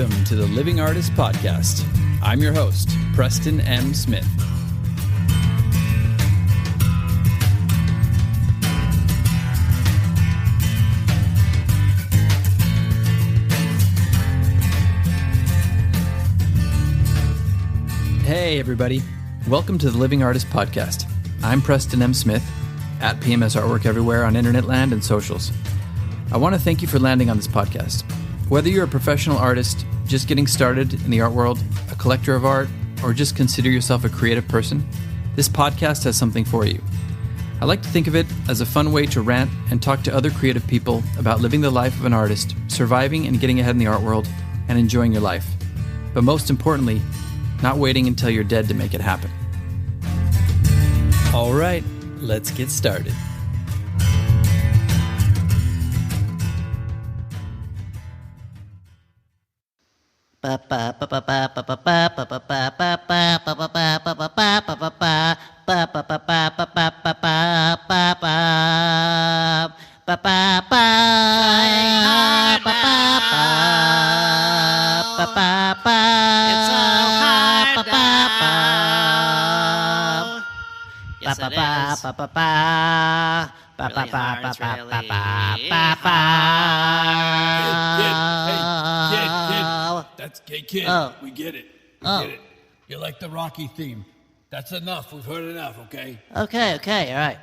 Welcome to the Living Artist Podcast. I'm your host, Preston M. Smith. Hey, everybody. Welcome to the Living Artist Podcast. I'm Preston M. Smith, at PMS Artwork everywhere on internet land and socials. I want to thank you for landing on this podcast. Whether you're a professional artist, just getting started in the art world, a collector of art, or just consider yourself a creative person, this podcast has something for you. I like to think of it as a fun way to rant and talk to other creative people about living the life of an artist, surviving and getting ahead in the art world, and enjoying your life. But most importantly, not waiting until you're dead to make it happen. All right, let's get started. Kid, we get it. We get it. You like the Rocky theme. That's enough. We've heard enough, okay? Okay, all right.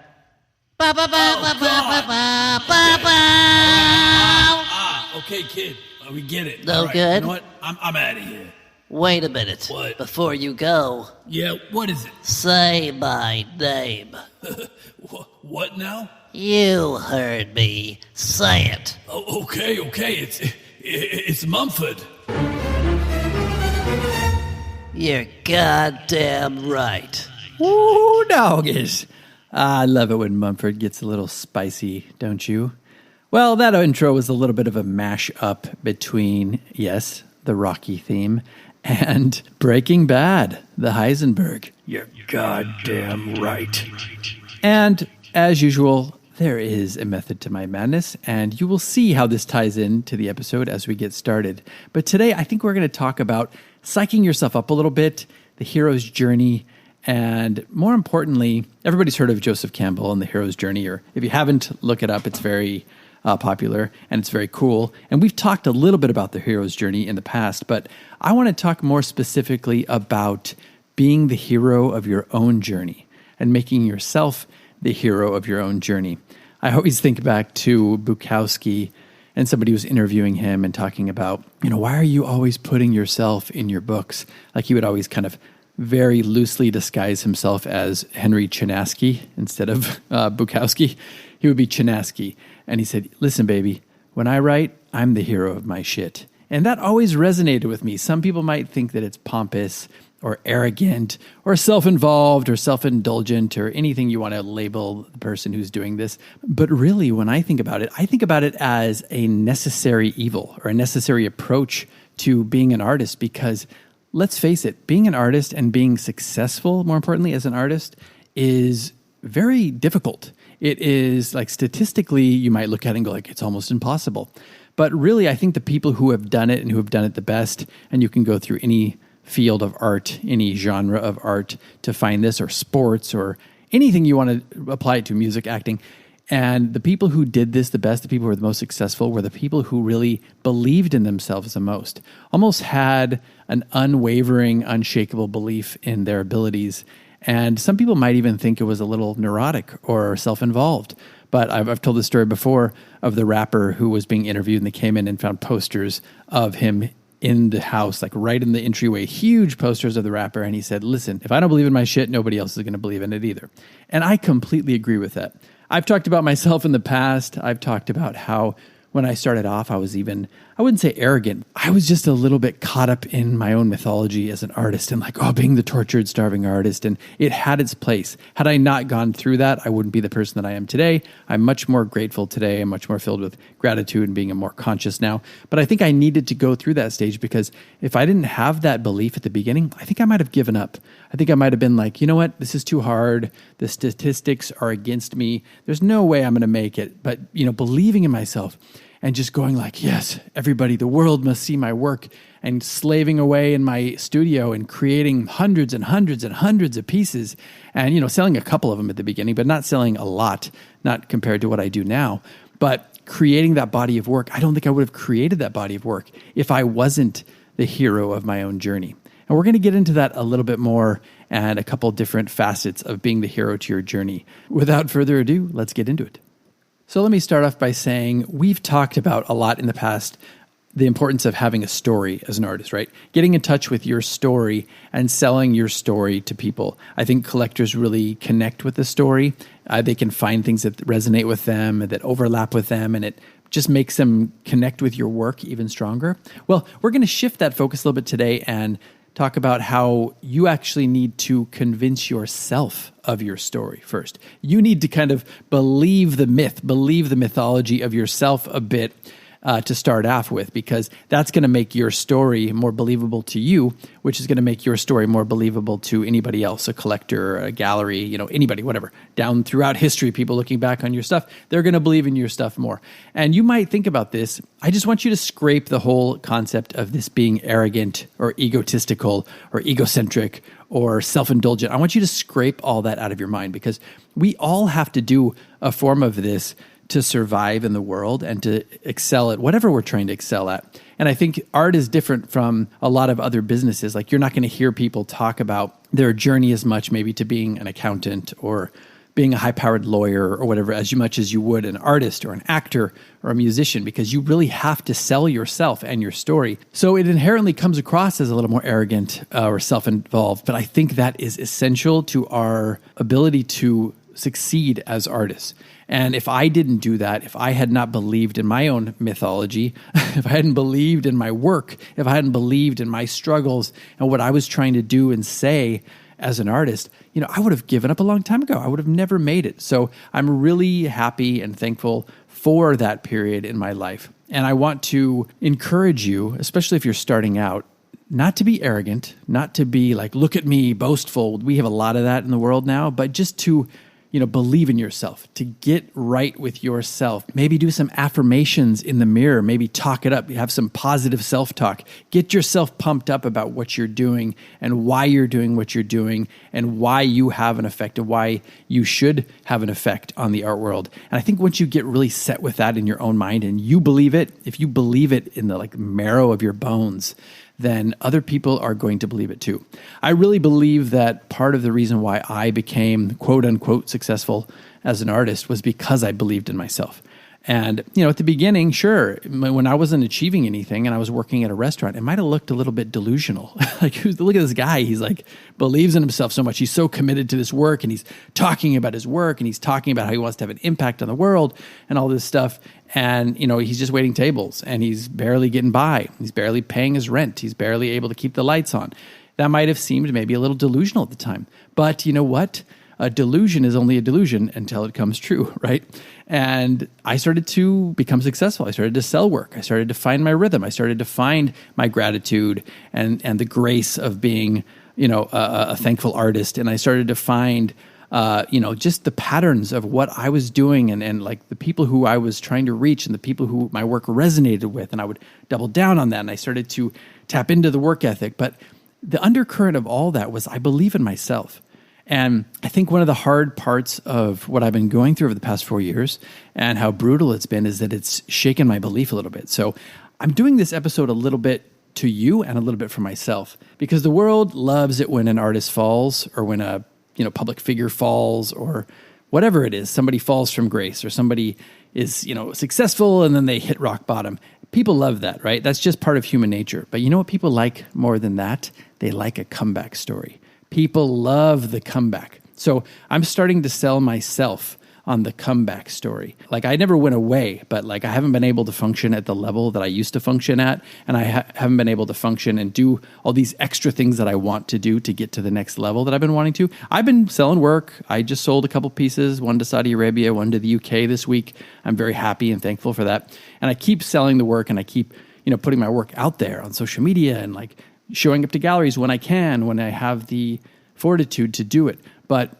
Okay, kid. We get it. No right. good. You know what? I'm out of here. Wait a minute. What? Before you go. Yeah, what is it? Say my name. What now? You heard me. Say it. Oh, okay. It's Mumford. You're goddamn right. Woo, doggies. I love it when Mumford gets a little spicy, don't you? Well, that intro was a little bit of a mash-up between, yes, the Rocky theme, and Breaking Bad, the Heisenberg. You're goddamn right. And, as usual, there is a method to my madness, and you will see how this ties in to the episode as we get started. But today, I think we're going to talk about psyching yourself up a little bit, the hero's journey, and more importantly, everybody's heard of Joseph Campbell and the hero's journey, or if you haven't, look it up. It's very popular and it's very cool. And we've talked a little bit about the hero's journey in the past, but I want to talk more specifically about being the hero of your own journey and making yourself the hero of your own journey. I always think back to Bukowski, and somebody was interviewing him and talking about, why are you always putting yourself in your books? Like he would always kind of very loosely disguise himself as Henry Chinaski instead of Bukowski. He would be Chinaski. And he said, listen, baby, when I write, I'm the hero of my shit. And that always resonated with me. Some people might think that it's pompous or arrogant or self-involved or self-indulgent or anything you want to label the person who's doing this. But really, when I think about it as a necessary evil or a necessary approach to being an artist, because let's face it, being an artist and being successful, more importantly, as an artist, is very difficult. It is like statistically, you might look at it and go like, it's almost impossible. But really, I think the people who have done it and who have done it the best, and you can go through any field of art, any genre of art to find this, or sports, or anything you want to apply it to, music, acting. And the people who did this the best, the people who were the most successful, were the people who really believed in themselves the most, almost had an unwavering, unshakable belief in their abilities. And some people might even think it was a little neurotic or self-involved. But I've told this story before of the rapper who was being interviewed, and they came in and found posters of him in the house, like right in the entryway, huge posters of the rapper. And he said, listen, if I don't believe in my shit, nobody else is going to believe in it either. And I completely agree with that. I've talked about myself in the past. I've talked about how when I started off, I wouldn't say arrogant. I was just a little bit caught up in my own mythology as an artist and like, being the tortured, starving artist. And it had its place. Had I not gone through that, I wouldn't be the person that I am today. I'm much more grateful today. I'm much more filled with gratitude and being more conscious now. But I think I needed to go through that stage because if I didn't have that belief at the beginning, I think I might have given up. I think I might have been like, you know what? This is too hard. The statistics are against me. There's no way I'm going to make it. But, believing in myself. and just going like, yes, everybody, the world must see my work, and slaving away in my studio and creating hundreds and hundreds and hundreds of pieces and, selling a couple of them at the beginning, but not selling a lot, not compared to what I do now. But creating that body of work, I don't think I would have created that body of work if I wasn't the hero of my own journey. And we're going to get into that a little bit more and a couple different facets of being the hero to your journey. Without further ado, let's get into it. So let me start off by saying we've talked about a lot in the past the importance of having a story as an artist, right? Getting in touch with your story and selling your story to people. I think collectors really connect with the story. They can find things that resonate with them, that overlap with them, and it just makes them connect with your work even stronger. Well, we're going to shift that focus a little bit today and talk about how you actually need to convince yourself of your story first. You need to kind of believe the mythology of yourself a bit to start off with, because that's going to make your story more believable to you, which is going to make your story more believable to anybody else, a collector, a gallery, anybody, whatever. Down throughout history, people looking back on your stuff, they're going to believe in your stuff more. And you might think about this. I just want you to scrape the whole concept of this being arrogant or egotistical or egocentric or self-indulgent. I want you to scrape all that out of your mind, because we all have to do a form of this to survive in the world and to excel at whatever we're trying to excel at. And I think art is different from a lot of other businesses. Like, you're not going to hear people talk about their journey as much maybe to being an accountant or being a high-powered lawyer or whatever as much as you would an artist or an actor or a musician, because you really have to sell yourself and your story. So it inherently comes across as a little more arrogant or self-involved, but I think that is essential to our ability to succeed as artists. And if I didn't do that, if I had not believed in my own mythology, if I hadn't believed in my work, if I hadn't believed in my struggles and what I was trying to do and say as an artist, I would have given up a long time ago. I would have never made it. So I'm really happy and thankful for that period in my life. And I want to encourage you, especially if you're starting out, not to be arrogant, not to be like, look at me, boastful. We have a lot of that in the world now, but just to believe in yourself, to get right with yourself. Maybe do some affirmations in the mirror, maybe talk it up, have some positive self-talk. Get yourself pumped up about what you're doing and why you're doing what you're doing and why you have an effect and why you should have an effect on the art world. And I think once you get really set with that in your own mind and you believe it, if you believe it in the marrow of your bones, then other people are going to believe it too. I really believe that part of the reason why I became quote unquote successful as an artist was because I believed in myself. And, at the beginning, sure, when I wasn't achieving anything and I was working at a restaurant, it might have looked a little bit delusional. Look at this guy. He's believes in himself so much. He's so committed to this work, and he's talking about his work, and he's talking about how he wants to have an impact on the world and all this stuff. And, he's just waiting tables and he's barely getting by. He's barely paying his rent. He's barely able to keep the lights on. That might have seemed maybe a little delusional at the time. But you know what? A delusion is only a delusion until it comes true, right? And I started to become successful. I started to sell work. I started to find my rhythm. I started to find my gratitude and the grace of being, a thankful artist. And I started to find, just the patterns of what I was doing and the people who I was trying to reach and the people who my work resonated with. And I would double down on that. And I started to tap into the work ethic. But the undercurrent of all that was I believe in myself. And I think one of the hard parts of what I've been going through over the past 4 years and how brutal it's been is that it's shaken my belief a little bit. So I'm doing this episode a little bit to you and a little bit for myself, because the world loves it when an artist falls or when a public figure falls or whatever it is. Somebody falls from grace or somebody is successful and then they hit rock bottom. People love that, right? That's just part of human nature. But you know what people like more than that? They like a comeback story. People love the comeback. So I'm starting to sell myself on the comeback story. I never went away, but I haven't been able to function at the level that I used to function at. And I haven't been able to function and do all these extra things that I want to do to get to the next level that I've been wanting to. I've been selling work. I just sold a couple pieces, one to Saudi Arabia, one to the UK this week. I'm very happy and thankful for that. And I keep selling the work and I keep, putting my work out there on social media and showing up to galleries when I can, when I have the fortitude to do it. But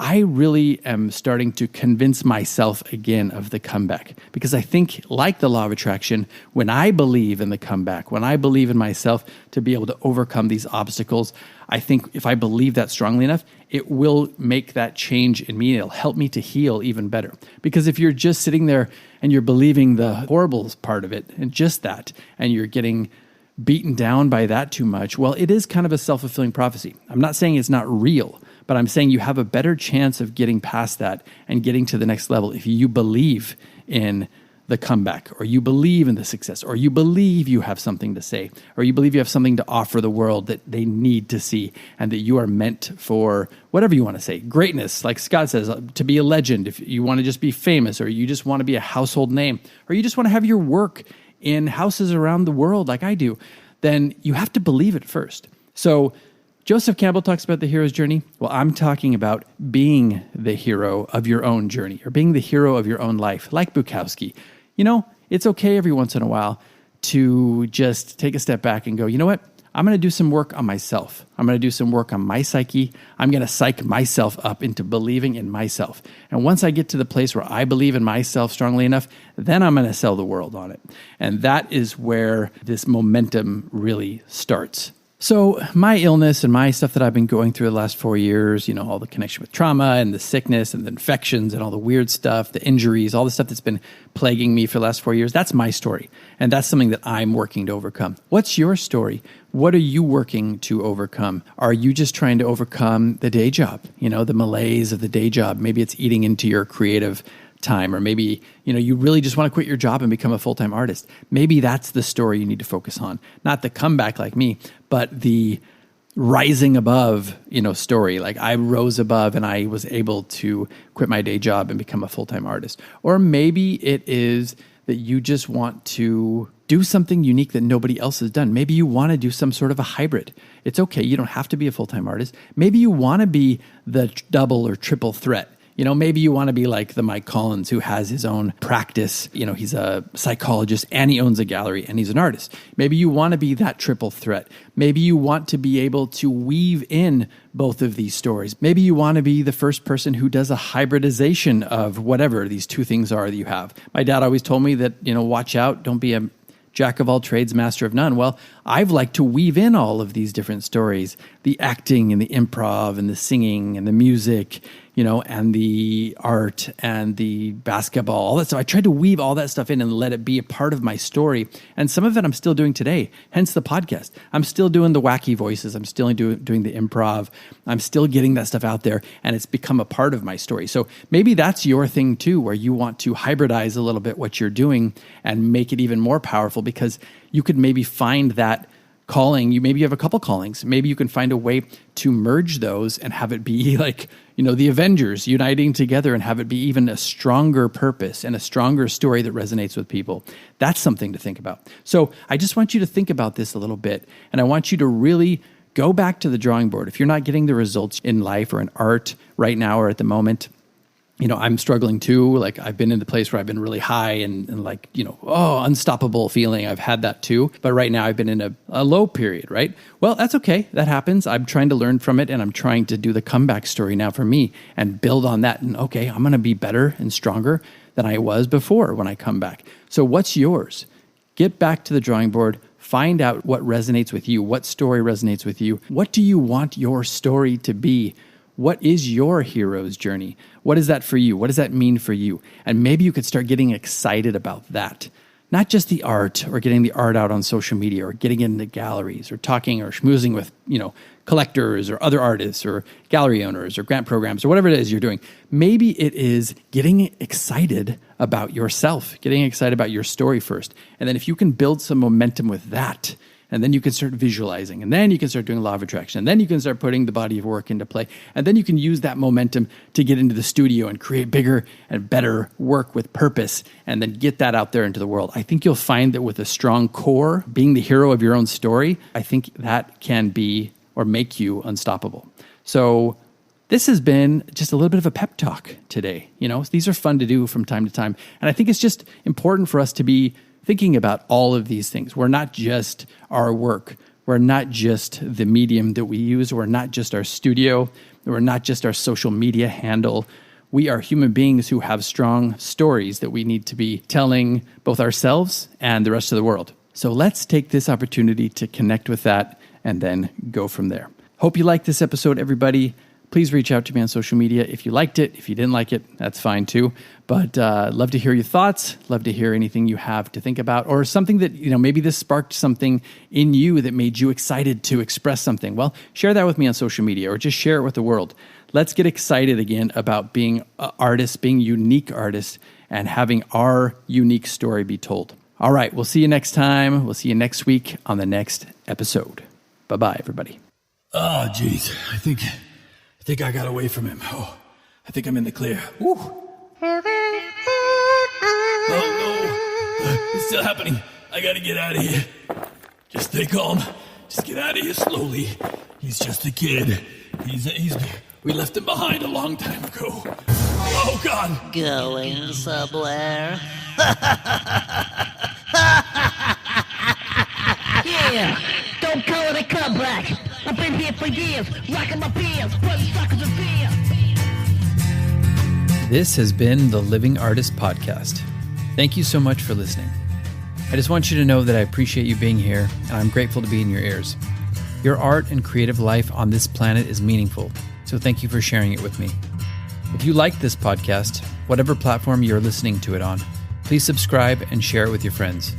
I really am starting to convince myself again of the comeback, because I think, like the law of attraction, when I believe in the comeback, when I believe in myself to be able to overcome these obstacles, I think if I believe that strongly enough, it will make that change in me. It'll help me to heal even better. Because if you're just sitting there and you're believing the horrible part of it and just that, and you're getting beaten down by that too much, well, it is kind of a self-fulfilling prophecy. I'm not saying it's not real, but I'm saying you have a better chance of getting past that and getting to the next level if you believe in the comeback, or you believe in the success, or you believe you have something to say, or you believe you have something to offer the world that they need to see, and that you are meant for whatever you want to say. Greatness, like Scott says, to be a legend, if you want to just be famous, or you just want to be a household name, or you just want to have your work in houses around the world like I do, then you have to believe it first. So Joseph Campbell talks about the hero's journey. Well, I'm talking about being the hero of your own journey, or being the hero of your own life, like Bukowski. You know, it's okay every once in a while to just take a step back and go, you know what? I'm going to do some work on myself. I'm going to do some work on my psyche. I'm going to psych myself up into believing in myself. And once I get to the place where I believe in myself strongly enough, then I'm going to sell the world on it. And that is where this momentum really starts. So my illness and my stuff that I've been going through the last 4 years, you know, all the connection with trauma and the sickness and the infections and all the weird stuff, the injuries, all the stuff that's been plaguing me for the last 4 years, that's my story. And that's something that I'm working to overcome. What's your story? What are you working to overcome? Are you just trying to overcome the day job? You know, the malaise of the day job. Maybe it's eating into your creative time, or maybe, you know, you really just want to quit your job and become a full-time artist. Maybe that's the story you need to focus on. Not the comeback like me, but the rising above, you know, story. Like I rose above and I was able to quit my day job and become a full-time artist. Or maybe it is that you just want to do something unique that nobody else has done. Maybe you want to do some sort of a hybrid. It's okay. You don't have to be a full-time artist. Maybe you want to be the double or triple threat. You know, maybe you want to be like the Mike Collins, who has his own practice. You know, he's a psychologist and he owns a gallery and he's an artist. Maybe you want to be that triple threat. Maybe you want to be able to weave in both of these stories. Maybe you want to be the first person who does a hybridization of whatever these two things are that you have. My dad always told me that, you know, watch out, don't be a jack of all trades, master of none. Well, I've liked to weave in all of these different stories, the acting and the improv and the singing and the music, you know, and the art and the basketball, all that stuff. I tried to weave all that stuff in and let it be a part of my story. And some of it I'm still doing today, hence the podcast. I'm still doing the wacky voices. I'm still doing the improv. I'm still getting that stuff out there, and it's become a part of my story. So maybe that's your thing too, where you want to hybridize a little bit what you're doing and make it even more powerful, because you could maybe find that calling. Maybe you have a couple callings. Maybe you can find a way to merge those and have it be like, you know, the Avengers uniting together and have it be even a stronger purpose and a stronger story that resonates with people. That's something to think about. So I just want you to think about this a little bit, and I want you to really go back to the drawing board. If you're not getting the results in life or in art right now or at the moment, you know, I'm struggling too. Like I've been in the place where I've been really high and like, you know, unstoppable feeling. I've had that too. But right now I've been in a low period, right? Well, that's okay. That happens. I'm trying to learn from it, and I'm trying to do the comeback story now for me and build on that. And okay, I'm going to be better and stronger than I was before when I come back. So what's yours? Get back to the drawing board. Find out what resonates with you. What story resonates with you? What do you want your story to be? What is your hero's journey? What is that for you? What does that mean for you? And maybe you could start getting excited about that. Not just the art or getting the art out on social media or getting into galleries or talking or schmoozing with, you know, collectors or other artists or gallery owners or grant programs or whatever it is you're doing. Maybe it is getting excited about yourself, getting excited about your story first. And then if you can build some momentum with that, and then you can start visualizing, and then you can start doing law of attraction, and then you can start putting the body of work into play, and then you can use that momentum to get into the studio and create bigger and better work with purpose, and then get that out there into the world. I think you'll find that with a strong core, being the hero of your own story, I think that can be or make you unstoppable. So this has been just a little bit of a pep talk today. You know, these are fun to do from time to time, and I think it's just important for us to be thinking about all of these things. We're not just our work. We're not just the medium that we use. We're not just our studio. We're not just our social media handle. We are human beings who have strong stories that we need to be telling both ourselves and the rest of the world. So let's take this opportunity to connect with that and then go from there. Hope you liked this episode, everybody. Please reach out to me on social media if you liked it. If you didn't like it, that's fine too. But love to hear your thoughts. Love to hear anything you have to think about, or something that, maybe this sparked something in you that made you excited to express something. Well, share that with me on social media, or just share it with the world. Let's get excited again about being artists, being unique artists, and having our unique story be told. All right, we'll see you next time. We'll see you next week on the next episode. Bye-bye, everybody. Oh, geez. I think I got away from him. Oh, I think I'm in the clear. Woo. Oh, no. It's still happening. I gotta get out of here. Just stay calm. Just get out of here slowly. He's just a kid. We left him behind a long time ago. Oh, God. Going somewhere? Yeah, don't call it a comeback. I've been here for years, rocking my beers, putting suckers in fear. This has been the Living Artist Podcast. Thank you so much for listening. I just want you to know that I appreciate you being here, and I'm grateful to be in your ears. Your art and creative life on this planet is meaningful, so thank you for sharing it with me. If you like this podcast, whatever platform you're listening to it on, please subscribe and share it with your friends.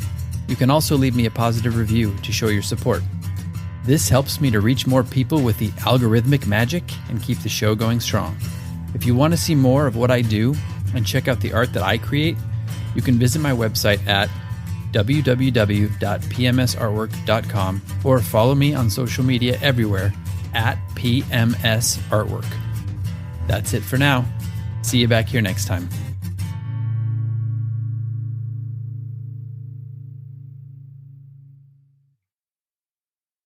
You can also leave me a positive review to show your support. This helps me to reach more people with the algorithmic magic and keep the show going strong. If you want to see more of what I do and check out the art that I create, you can visit my website at www.pmsartwork.com or follow me on social media everywhere at PMS Artwork. That's it for now. See you back here next time.